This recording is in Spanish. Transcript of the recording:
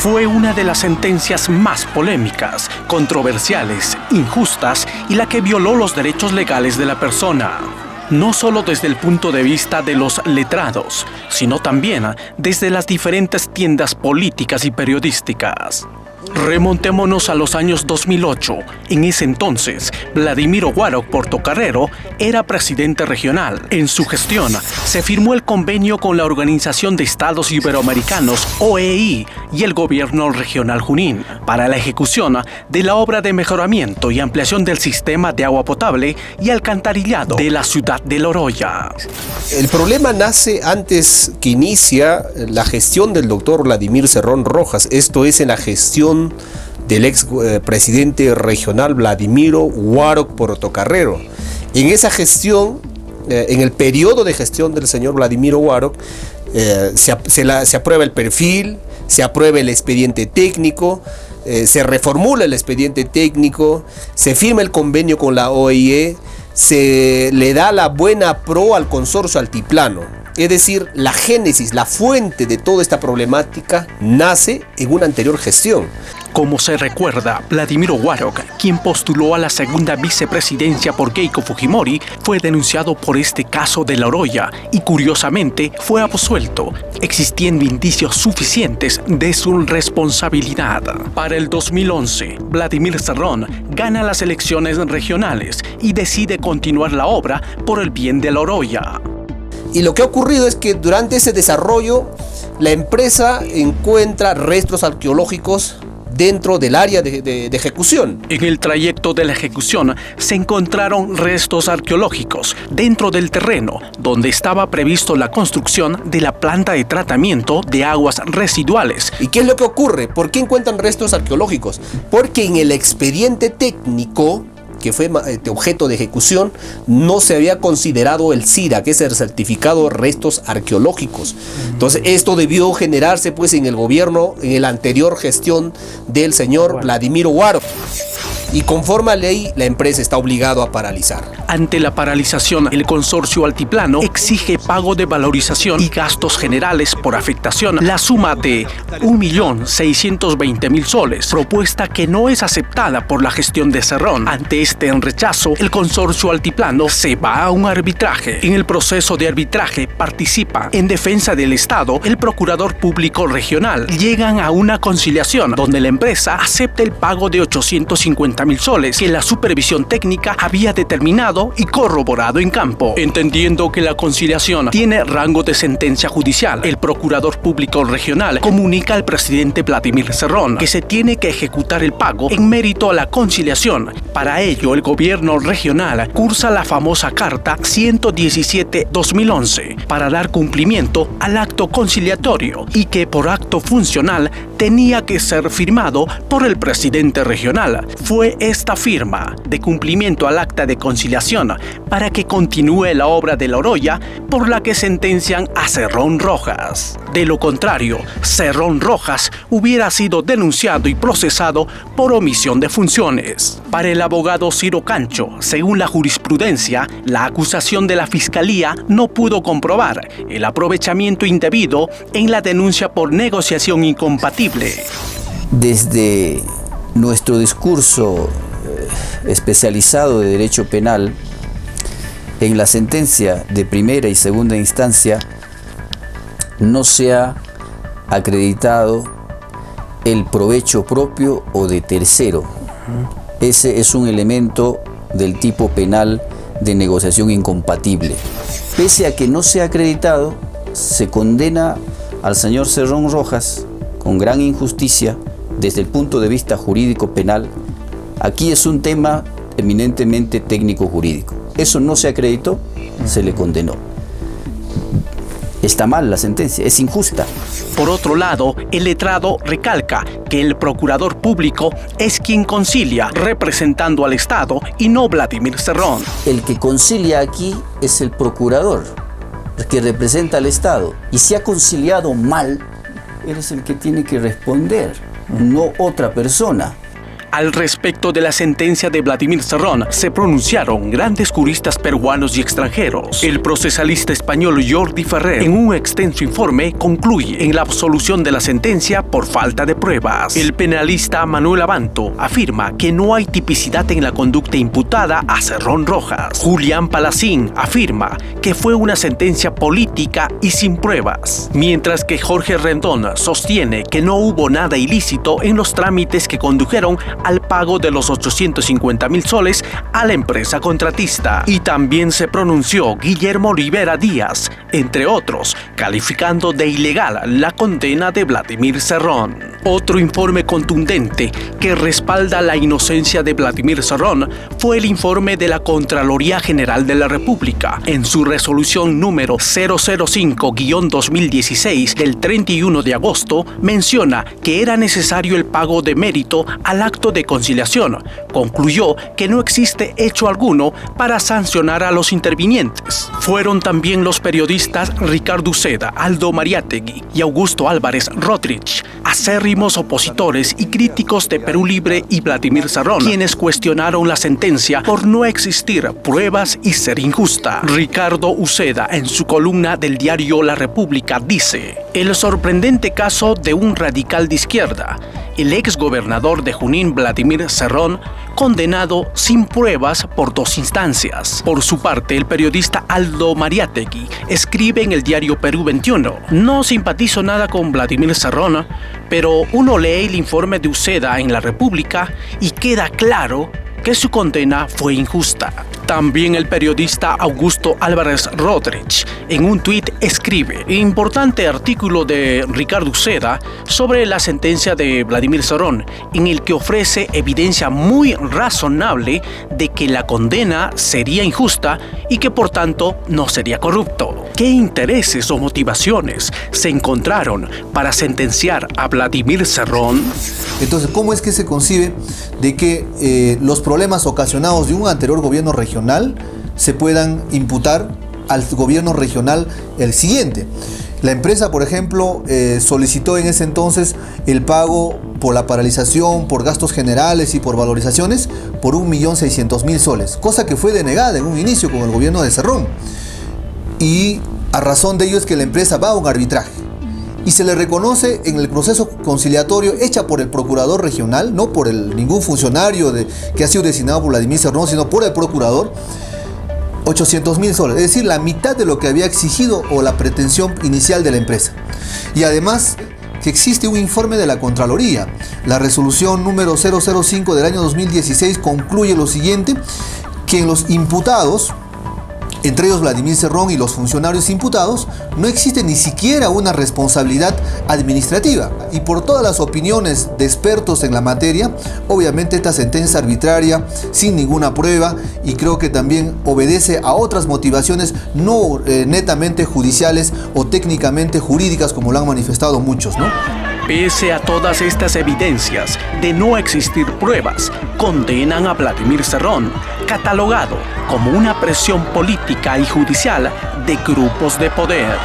Fue una de las sentencias más polémicas, controversiales, injustas y la que violó los derechos legales de la persona. No solo desde el punto de vista de los letrados, sino también desde las diferentes tiendas políticas y periodísticas. Remontémonos a los años 2008. En ese entonces, Vladimiro Guárok Portocarrero era presidente regional. En su gestión, se firmó el convenio con la Organización de Estados Iberoamericanos, OEI, y el gobierno regional Junín para la ejecución de la obra de mejoramiento y ampliación del sistema de agua potable y alcantarillado de la ciudad de Loroya. El problema nace antes que inicia la gestión del doctor Vladimir Cerrón Rojas, esto es en la gestión del ex presidente regional Vladimiro Guárok Portocarrero. En esa gestión, en el periodo de gestión del señor Vladimiro Guárok, se aprueba el perfil, se aprueba el expediente técnico, se reformula el expediente técnico, se firma el convenio con la OIE, se le da la buena pro al consorcio altiplano. Es decir, la génesis, la fuente de toda esta problemática nace en una anterior gestión. Como se recuerda, Vladimiro Guárok, quien postuló a la segunda vicepresidencia por Keiko Fujimori, fue denunciado por este caso de Loroya y curiosamente fue absuelto, existiendo indicios suficientes de su responsabilidad. Para el 2011, Vladimir Cerrón gana las elecciones regionales y decide continuar la obra por el bien de Loroya. Y lo que ha ocurrido es que durante ese desarrollo, la empresa encuentra restos arqueológicos dentro del área de ejecución. En el trayecto de la ejecución se encontraron restos arqueológicos dentro del terreno donde estaba previsto la construcción de la planta de tratamiento de aguas residuales. ¿Y qué es lo que ocurre? ¿Por qué encuentran restos arqueológicos? Porque en el expediente técnico que fue objeto de ejecución, no se había considerado el CIRA, que es el certificado de restos arqueológicos. Entonces esto debió generarse pues en el gobierno, en la anterior gestión del señor Vladimiro Guárok. Y conforme a ley, la empresa está obligada a paralizar. Ante la paralización, el consorcio altiplano exige pago de valorización y gastos generales por afectación, la suma de 1.620.000 soles, propuesta que no es aceptada por la gestión de Cerrón. Ante este rechazo, el consorcio altiplano se va a un arbitraje. En el proceso de arbitraje participa, en defensa del Estado, el procurador público regional. Llegan a una conciliación donde la empresa acepta el pago de 850.000 soles que la supervisión técnica había determinado y corroborado en campo. Entendiendo que la conciliación tiene rango de sentencia judicial, el procurador público regional comunica al presidente Vladimir Cerrón que se tiene que ejecutar el pago en mérito a la conciliación. Para ello, el gobierno regional cursa la famosa Carta 117-2011 para dar cumplimiento al acto conciliatorio y que por acto funcional tenía que ser firmado por el presidente regional. Fue esta firma de cumplimiento al acta de conciliación para que continúe la obra de Loroya por la que sentencian a Cerrón Rojas. De lo contrario, Cerrón Rojas hubiera sido denunciado y procesado por omisión de funciones. Para el abogado Ciro Cancho, según la jurisprudencia, la acusación de la Fiscalía no pudo comprobar el aprovechamiento indebido en la denuncia por negociación incompatible. Desde nuestro discurso especializado de derecho penal, en la sentencia de primera y segunda instancia no se ha acreditado el provecho propio o de tercero. Ese es un elemento del tipo penal de negociación incompatible. Pese a que no se ha acreditado, se condena al señor Cerrón Rojas con gran injusticia desde el punto de vista jurídico penal. Aquí es un tema eminentemente técnico-jurídico. Eso no se acreditó, se le condenó. Está mal la sentencia, es injusta. Por otro lado, el letrado recalca que el procurador público es quien concilia, representando al Estado y no Vladimir Cerrón. El que concilia aquí es el procurador, que representa al Estado. Y si ha conciliado mal, eres el que tiene que responder, no otra persona. Al respecto de la sentencia de Vladimir Cerrón, se pronunciaron grandes juristas peruanos y extranjeros. El procesalista español Jordi Ferrer, en un extenso informe, concluye en la absolución de la sentencia por falta de pruebas. El penalista Manuel Abanto afirma que no hay tipicidad en la conducta imputada a Cerrón Rojas. Julián Palacín afirma que fue una sentencia política y sin pruebas, mientras que Jorge Rendón sostiene que no hubo nada ilícito en los trámites que condujeron al pago de los 850,000 soles a la empresa contratista. Y también se pronunció Guillermo Rivera Díaz, entre otros, calificando de ilegal la condena de Vladimir Cerrón. Otro informe contundente que respalda la inocencia de Vladimir Cerrón fue el informe de la Contraloría General de la República. En su resolución número 005-2016 del 31 de agosto, menciona que era necesario el pago de mérito al acto de conciliación. Concluyó que no existe hecho alguno para sancionar a los intervinientes. Fueron también los periodistas Ricardo Uceda, Aldo Mariátegui y Augusto Álvarez Rotrich, acérrimos opositores y críticos de Perú Libre y Vladimir Cerrón, quienes cuestionaron la sentencia por no existir pruebas y ser injusta. Ricardo Uceda, en su columna del diario La República, dice: el sorprendente caso de un radical de izquierda, el exgobernador de Junín Vladimir Cerrón, condenado sin pruebas por 2 instancias. Por su parte, el periodista Aldo Mariátegui escribe en el diario Perú 21: no simpatizo nada con Vladimir Cerrón, pero uno lee el informe de Uceda en La República y queda claro que su condena fue injusta. También el periodista Augusto Álvarez Rotrich en un tuit escribe: importante artículo de Ricardo Uceda sobre la sentencia de Vladimir Cerrón, en el que ofrece evidencia muy razonable de que la condena sería injusta y que por tanto no sería corrupto. ¿Qué intereses o motivaciones se encontraron para sentenciar a Vladimir Cerrón? Entonces, ¿cómo es que se concibe de que los problemas ocasionados de un anterior gobierno regional se puedan imputar al gobierno regional el siguiente? La empresa, por ejemplo, solicitó en ese entonces el pago por la paralización, por gastos generales y por valorizaciones por 1.600.000 soles, cosa que fue denegada en un inicio con el gobierno de Cerrón. Y a razón de ello es que la empresa va a un arbitraje. Y se le reconoce en el proceso conciliatorio hecha por el procurador regional, no por ningún funcionario que ha sido designado por Vladimir Cerrón, sino por el procurador, 800.000 soles, es decir, la mitad de lo que había exigido o la pretensión inicial de la empresa. Y además que existe un informe de la Contraloría. La resolución número 005 del año 2016 concluye lo siguiente: que en los imputados, entre ellos Vladimir Cerrón y los funcionarios imputados, no existe ni siquiera una responsabilidad administrativa. Y por todas las opiniones de expertos en la materia, obviamente esta sentencia es arbitraria, sin ninguna prueba, y creo que también obedece a otras motivaciones no netamente judiciales o técnicamente jurídicas, como lo han manifestado muchos, ¿no? Pese a todas estas evidencias de no existir pruebas, condenan a Vladimir Cerrón, catalogado como una presión política y judicial de grupos de poder.